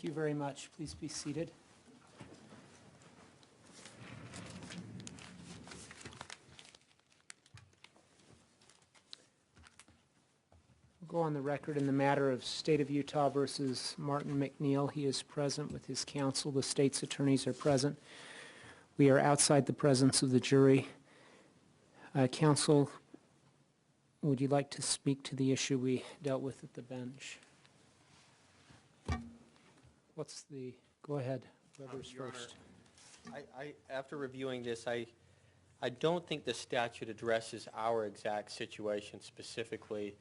Thank you very much. Please be seated. We'll go on the record in the matter of State of Utah versus Martin MacNeill. He is present with his counsel. The state's attorneys are present. We are outside the presence of the jury. Counsel, would you like to speak to the issue we dealt with at the bench? Go ahead, whoever's first. Honor, after reviewing this, I don't think the statute addresses our exact situation specifically,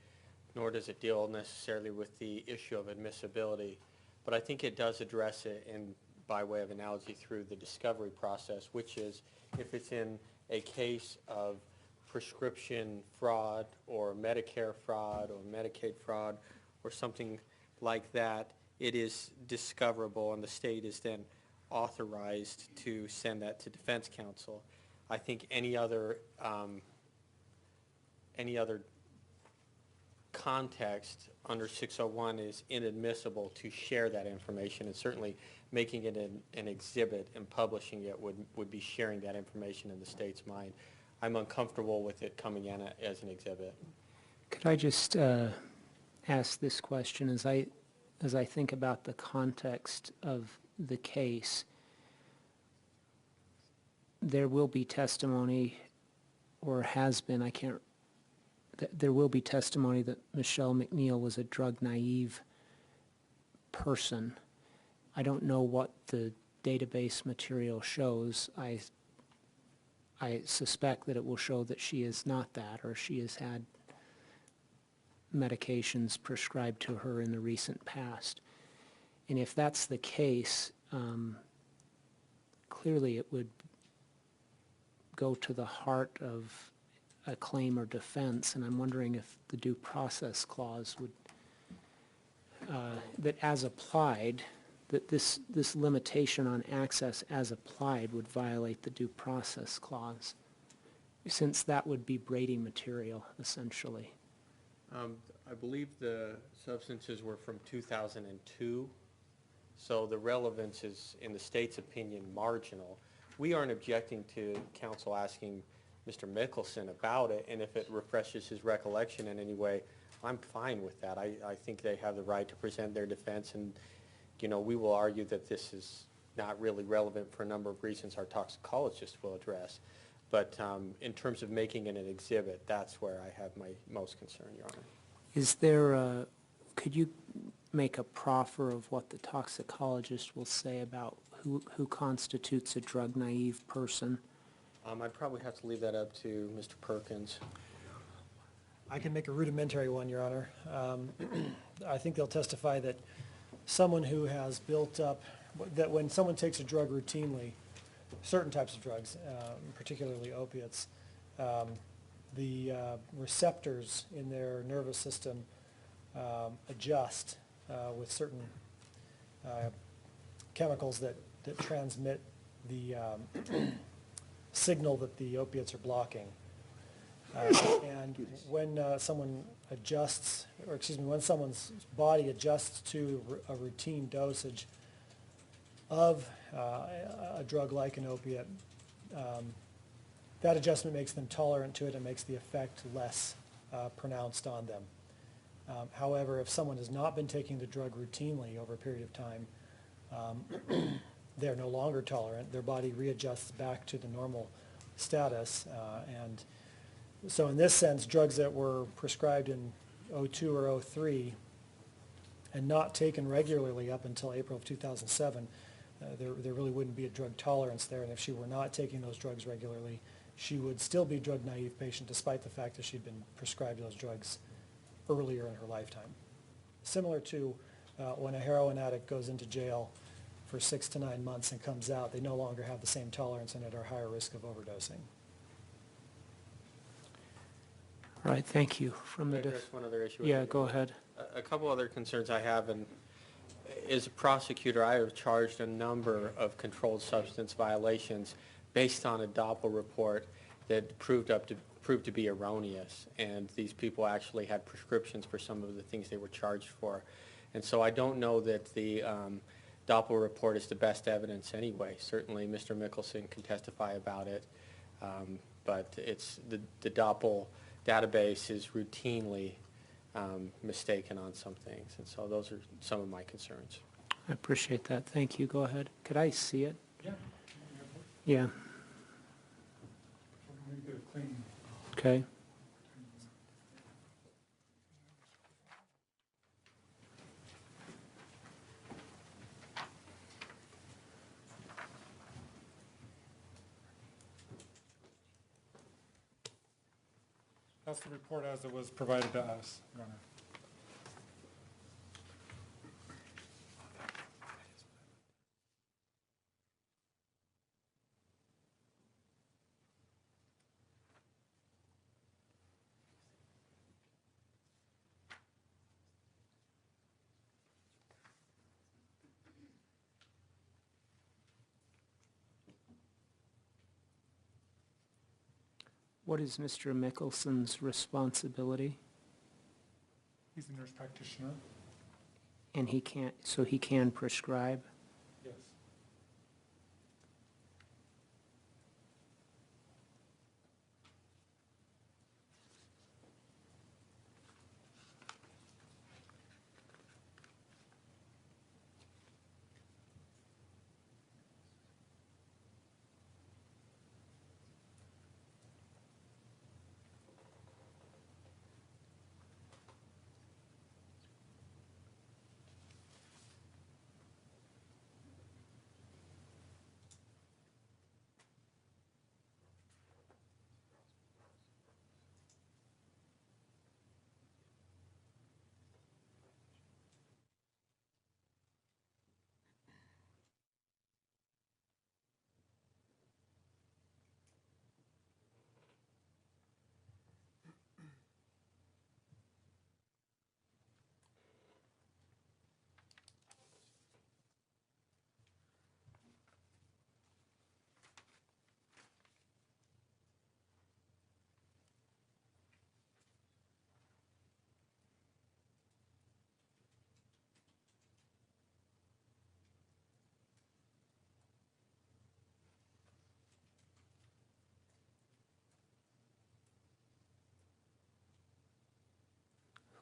nor does it deal necessarily with the issue of admissibility, but I think it does address it by way of analogy through the discovery process, which is if it's in a case of prescription fraud or Medicare fraud or Medicaid fraud or something like that, it is discoverable and the state is then authorized to send that to defense counsel. I think any other context under 601 is inadmissible to share that information, and certainly making it an exhibit and publishing it would be sharing that information in the state's mind. I'm uncomfortable with it coming in as an exhibit. Could I just ask this question as I think about the context of the case? There will be testimony, or has been, there will be testimony that Michelle MacNeill was a drug-naive person. I don't know what the database material shows. I suspect that it will show that she is not that, or she has had medications prescribed to her in the recent past. And if that's the case, clearly it would go to the heart of a claim or defense, and I'm wondering if the due process clause would, that as applied, that this limitation on access as applied would violate the due process clause, since that would be Brady material, essentially. I believe the substances were from 2002, so the relevance is, in the state's opinion, marginal. We aren't objecting to counsel asking Mr. Mickelson about it, and if it refreshes his recollection in any way, I'm fine with that. I think they have the right to present their defense, and we will argue that this is not really relevant for a number of reasons our toxicologist will address. But in terms of making it an exhibit, that's where I have my most concern, Your Honor. Is there could you make a proffer of what the toxicologist will say about who constitutes a drug-naive person? I'd probably have to leave that up to Mr. Perkins. I can make a rudimentary one, Your Honor. I think they'll testify that someone who has built up, that when someone takes a drug routinely, certain types of drugs, particularly opiates, the receptors in their nervous system adjust with certain chemicals that transmit the signal that the opiates are blocking. And when someone adjusts, or excuse me, when someone's body adjusts to a routine dosage of a drug like an opiate, that adjustment makes them tolerant to it and makes the effect less pronounced on them. However, if someone has not been taking the drug routinely over a period of time, they're no longer tolerant. Their body readjusts back to the normal status. And so in this sense, drugs that were prescribed in 02 or 03 and not taken regularly up until April of 2007, there really wouldn't be a drug tolerance there. And if she were not taking those drugs regularly, she would still be a drug-naive patient despite the fact that she'd been prescribed those drugs earlier in her lifetime. Similar to when a heroin addict goes into jail for 6 to 9 months and comes out, they no longer have the same tolerance and are higher risk of overdosing. All right, thank you. From the There's one other issue. Yeah, go ahead. A couple other concerns I have, and as a prosecutor, I have charged a number of controlled substance violations based on a Doppler report that proved to be erroneous, and these people actually had prescriptions for some of the things they were charged for. And so I don't know that the Doppler report is the best evidence anyway. Certainly, Mr. Mickelson can testify about it, but it's the Doppel database is routinely mistaken on some things, and so those are some of my concerns. I appreciate that. Thank you. Go ahead. Could I see it? Yeah. Yeah. Maybe get a clean. Okay. That's the report as it was provided to us, Your Honor. What is Mr. Mickelson's responsibility? He's a nurse practitioner. And he can't, so he can prescribe? Yes.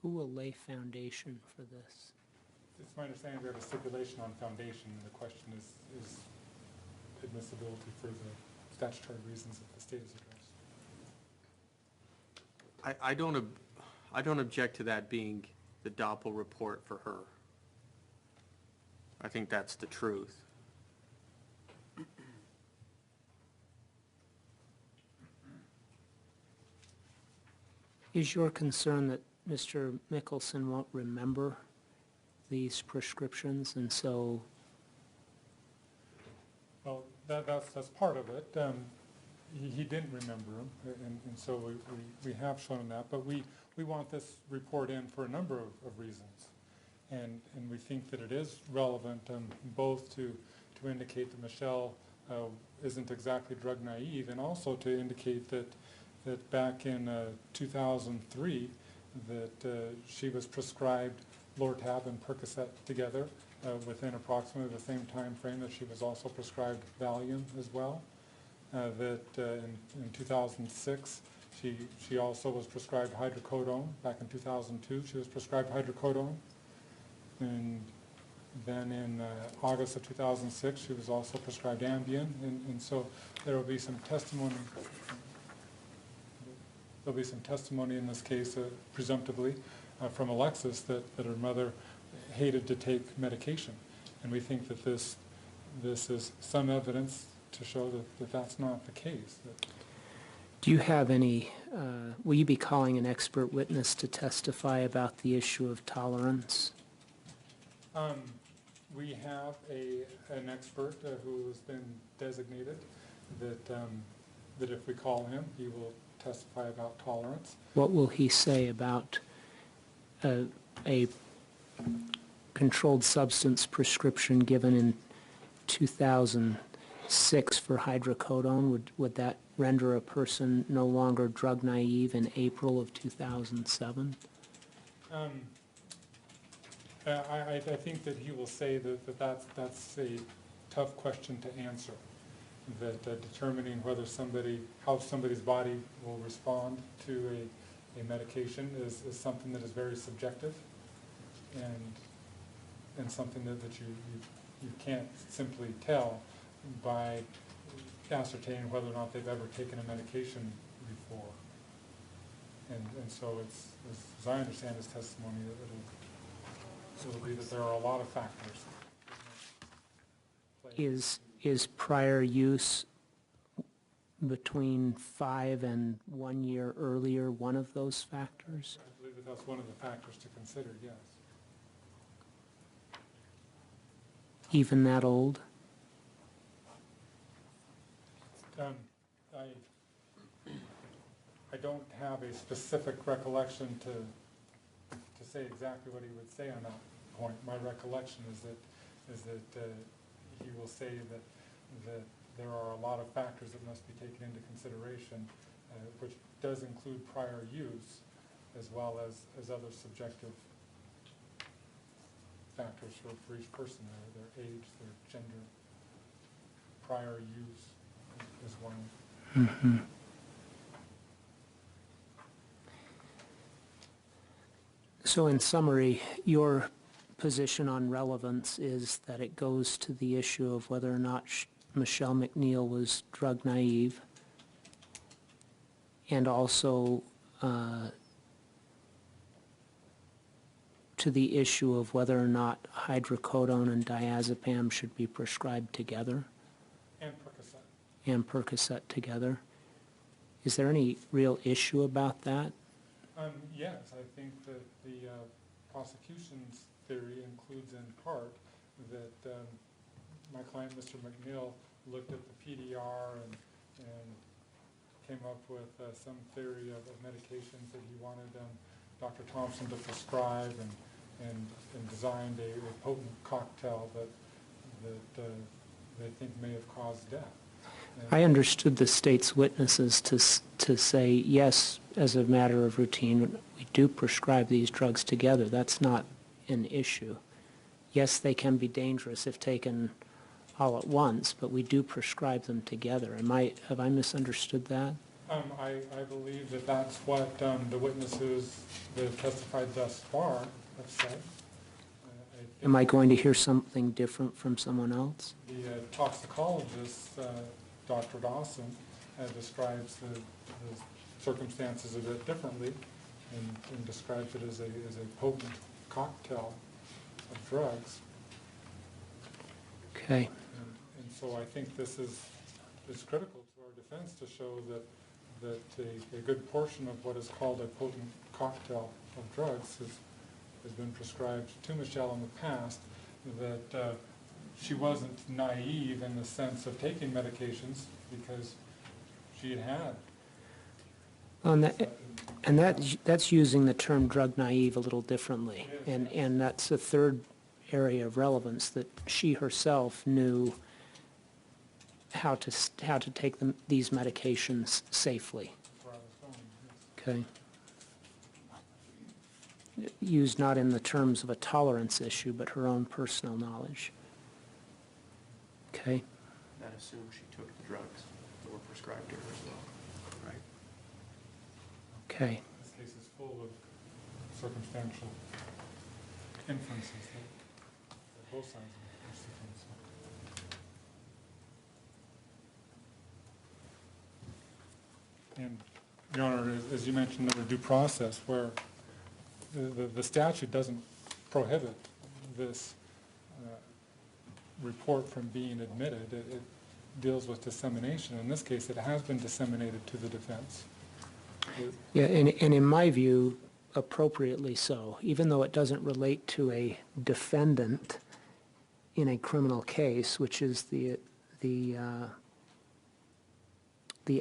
Who will lay foundation for this? It's my understanding we have a stipulation on foundation, and the question is admissibility for the statutory reasons that the state has addressed. I don't object to that being the Doppel report for her. I think that's the truth. Is your concern that Mr. Mickelson won't remember these prescriptions, and so Well, that's part of it. He didn't remember them, and so we have shown him that, but we want this report in for a number of reasons. And we think that it is relevant both to indicate that Michelle isn't exactly drug naive, and also to indicate that back in 2003 that she was prescribed Lortab and Percocet together within approximately the same time frame that she was also prescribed Valium as well. That in 2006 she also was prescribed hydrocodone. Back in 2002 she was prescribed hydrocodone. And then in August of 2006 she was also prescribed Ambien. And so there will be some testimony. There'll be some testimony in this case, presumptively, from Alexis that her mother hated to take medication. And we think that this is some evidence to show that that's not the case. do you have any, will you be calling an expert witness to testify about the issue of tolerance? We have an expert who has been designated that if we call him, he will testify about tolerance. What will he say about a controlled substance prescription given in 2006 for hydrocodone? Would that render a person no longer drug naive in April of 2007? I think that he will say that's a tough question to answer, that determining whether how somebody's body will respond to a medication is something that is very subjective, and something that you can't simply tell by ascertaining whether or not they've ever taken a medication before. And so it's, as I understand his testimony, it'll be that there are a lot of factors. Is prior use between 5 and 1 year earlier one of those factors? I believe that that's one of the factors to consider, yes. Even that old? I don't have a specific recollection to say exactly what he would say on that point. My recollection is that he will say that there are a lot of factors that must be taken into consideration, which does include prior use as well as other subjective factors for each person, their age, their gender. Prior use is one. Mm-hmm. So in summary, your position on relevance is that it goes to the issue of whether or not Michelle MacNeill was drug naive, and also to the issue of whether or not hydrocodone and diazepam should be prescribed together. And Percocet together. Is there any real issue about that? Yes, I think that the prosecution's theory includes in part that my client, Mr. MacNeill, looked at the PDR and came up with some theory of medications that he wanted Dr. Thompson to prescribe, and designed a potent cocktail that they think may have caused death. I understood the state's witnesses to say, yes, as a matter of routine, we do prescribe these drugs together. That's not an issue. Yes, they can be dangerous if taken all at once, but we do prescribe them together. Have I misunderstood that? I believe that that's what the witnesses that have testified thus far have said. Am I going to hear something different from someone else? The toxicologist, Dr. Dawson, describes the circumstances a bit differently and describes it as a potent cocktail of drugs. Okay. And so I think this is critical to our defense to show that a good portion of what is called a potent cocktail of drugs has been prescribed to Michelle in the past, that she wasn't naive in the sense of taking medications because she had. And that's using the term drug naive a little differently. And that's a third area of relevance, that she herself knew how to take these medications safely. Okay. Used not in the terms of a tolerance issue, but her own personal knowledge. Okay. That assumes she took the drugs that were prescribed to her as well, right? Okay. This case is full of circumstantial inferences that both sides are seeking. And, Your Honor, as you mentioned, the due process, where the statute doesn't prohibit this report from being admitted. It deals with dissemination. In this case, it has been disseminated to the defense. Yeah, and in my view, appropriately so, even though it doesn't relate to a defendant in a criminal case, which is the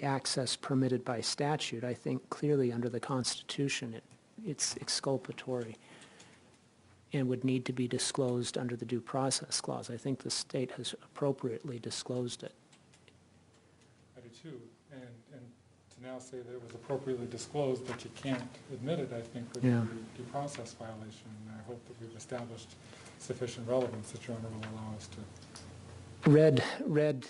access permitted by statute. I think clearly under the Constitution it's exculpatory and would need to be disclosed under the Due Process Clause. I think the state has appropriately disclosed it. I do too. And to to now say that it was appropriately disclosed, but you can't admit it, I think, would Yeah. be a due process violation. And I hope that we've established sufficient relevance that Your Honor will allow us to. Read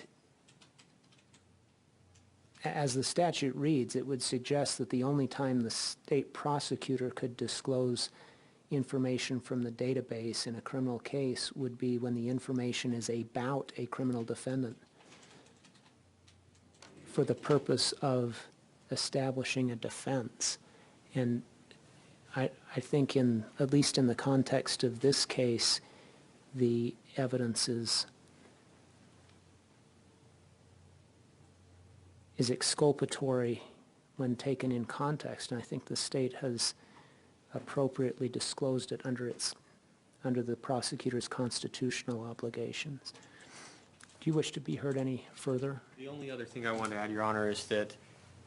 as the statute reads, it would suggest that the only time the state prosecutor could disclose information from the database in a criminal case would be when the information is about a criminal defendant for the purpose of establishing a defense. And I think at least in the context of this case, the evidence is exculpatory when taken in context, and I think the state has appropriately disclosed it under the prosecutor's constitutional obligations. Do you wish to be heard any further? The only other thing I want to add, Your Honor, is that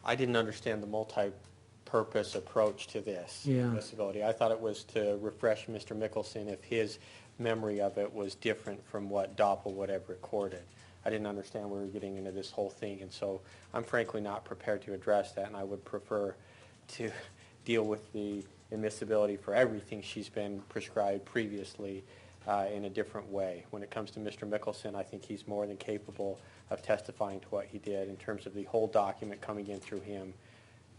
I didn't understand the multi-purpose approach to this disability. I thought it was to refresh Mr. Mickelson if his memory of it was different from what Doppel would have recorded. I didn't understand we were getting into this whole thing, and so I'm frankly not prepared to address that, and I would prefer to deal with the admissibility for everything she's been prescribed previously in a different way. When it comes to Mr. Mickelson, I think he's more than capable of testifying to what he did. In terms of the whole document coming in through him,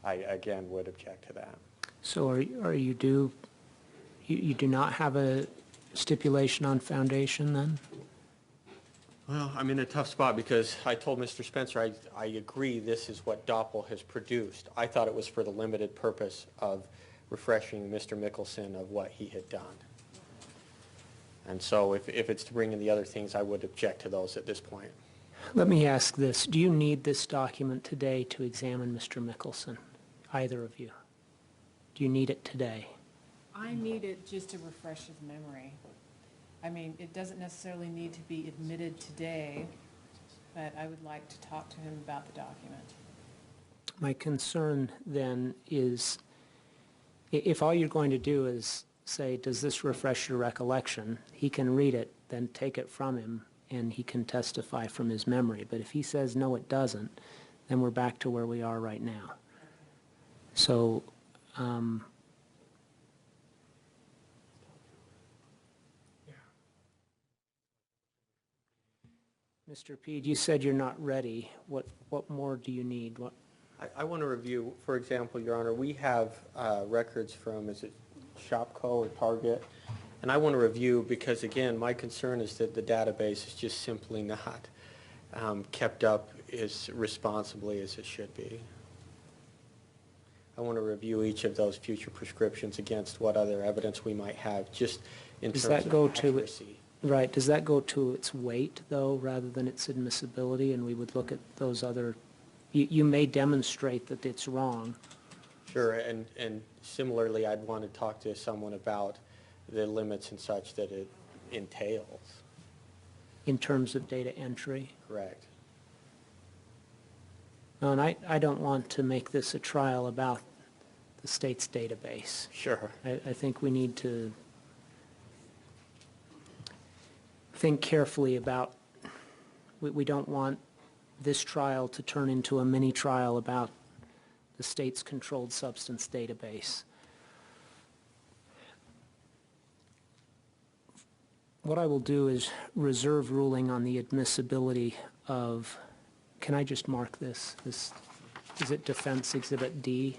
I again would object to that. So you do not have a stipulation on foundation then? Well, I'm in a tough spot because I told Mr. Spencer I agree this is what Doppel has produced. I thought it was for the limited purpose of refreshing Mr. Mickelson of what he had done. And so if it's to bring in the other things, I would object to those at this point. Let me ask this. Do you need this document today to examine Mr. Mickelson, either of you? Do you need it today? I need it just to refresh his memory. I mean, it doesn't necessarily need to be admitted today, but I would like to talk to him about the document. My concern then is if all you're going to do is say, does this refresh your recollection, he can read it, then take it from him, and he can testify from his memory. But if he says, no, it doesn't, then we're back to where we are right now. So, Mr. Peed, you said you're not ready. What more do you need? I want to review, for example, Your Honor, we have records from, is it Shopco or Target? And I want to review because, again, my concern is that the database is just simply not kept up as responsibly as it should be. I want to review each of those future prescriptions against what other evidence we might have, just in terms of accuracy. Right, does that go to its weight, though, rather than its admissibility, and we would look at those other, you may demonstrate that it's wrong. Sure, and similarly, I'd want to talk to someone about the limits and such that it entails. In terms of data entry? Correct. No, and I don't want to make this a trial about the state's database. Sure. I think we need to think carefully about, we don't want this trial to turn into a mini trial about the state's controlled substance database. What I will do is reserve ruling on the admissibility of, can I just mark this? Is it Defense Exhibit D?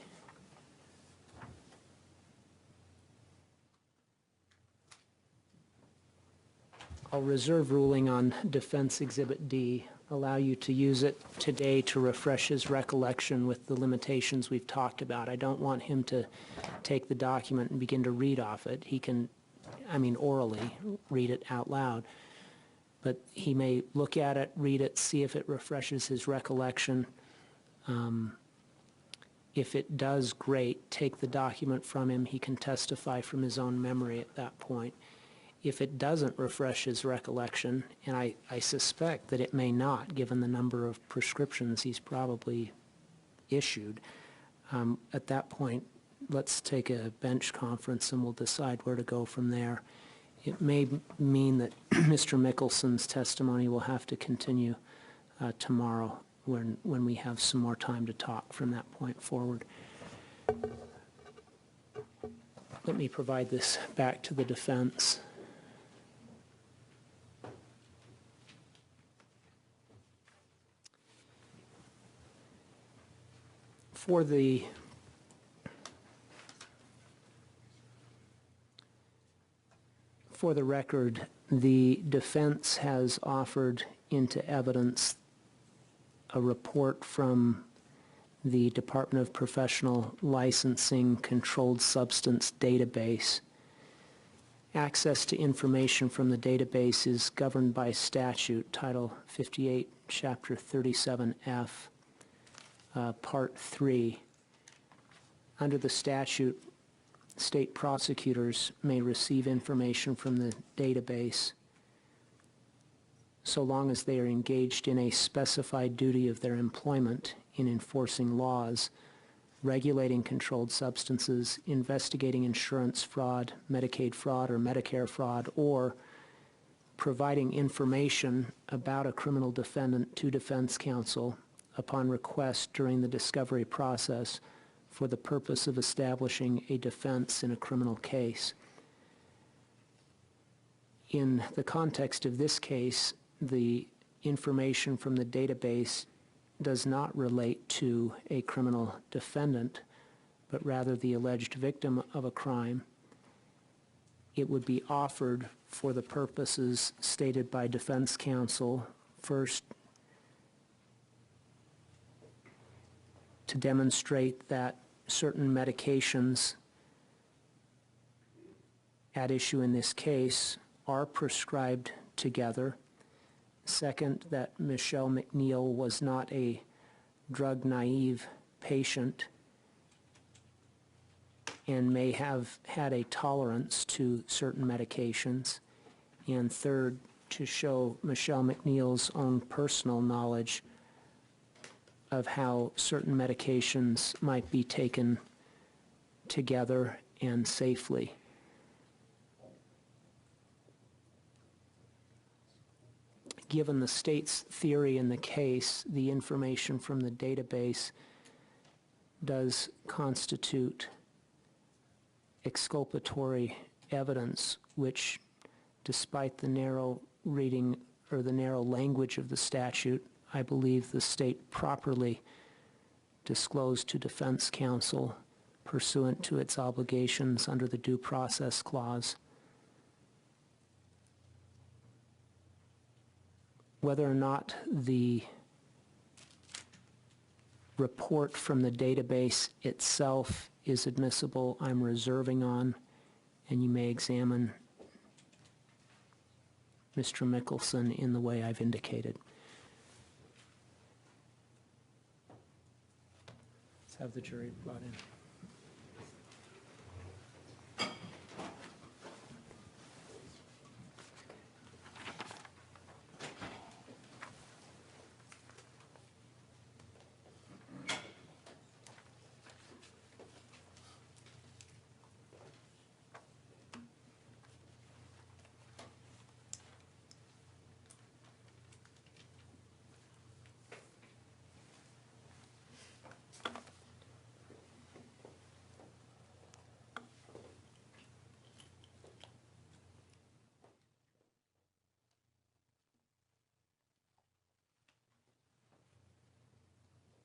I'll reserve ruling on Defense Exhibit D, allow you to use it today to refresh his recollection with the limitations we've talked about. I don't want him to take the document and begin to read off it. He can, orally, read it out loud. But he may look at it, read it, see if it refreshes his recollection. If it does, great. Take the document from him. He can testify from his own memory at that point. If it doesn't refresh his recollection, and I suspect that it may not, given the number of prescriptions he's probably issued, at that point, let's take a bench conference and we'll decide where to go from there. It may mean that Mr. Mickelson's testimony will have to continue tomorrow. when we have some more time to talk from that point forward. Let me provide this back to the defense. For the record, the defense has offered into evidence a report from the Department of Professional Licensing Controlled Substance Database. Access to information from the database is governed by statute, Title 58, Chapter 37F, Part 3. Under the statute, state prosecutors may receive information from the database so long as they are engaged in a specified duty of their employment in enforcing laws, regulating controlled substances, investigating insurance fraud, Medicaid fraud, or Medicare fraud, or providing information about a criminal defendant to defense counsel upon request during the discovery process for the purpose of establishing a defense in a criminal case. In the context of this case, the information from the database does not relate to a criminal defendant, but rather the alleged victim of a crime. It would be offered for the purposes stated by defense counsel, first, to demonstrate that certain medications at issue in this case are prescribed together. Second, that Michelle MacNeill was not a drug-naive patient and may have had a tolerance to certain medications. And third, to show Michelle MacNeill's own personal knowledge of how certain medications might be taken together and safely. Given the state's theory in the case, the information from the database does constitute exculpatory evidence, which, despite the narrow reading or the narrow language of the statute, I believe the state properly disclosed to defense counsel pursuant to its obligations under the Due Process Clause. Whether or not the report from the database itself is admissible, I'm reserving on, and you may examine Mr. Mickelson in the way I've indicated. Let's have the jury brought in.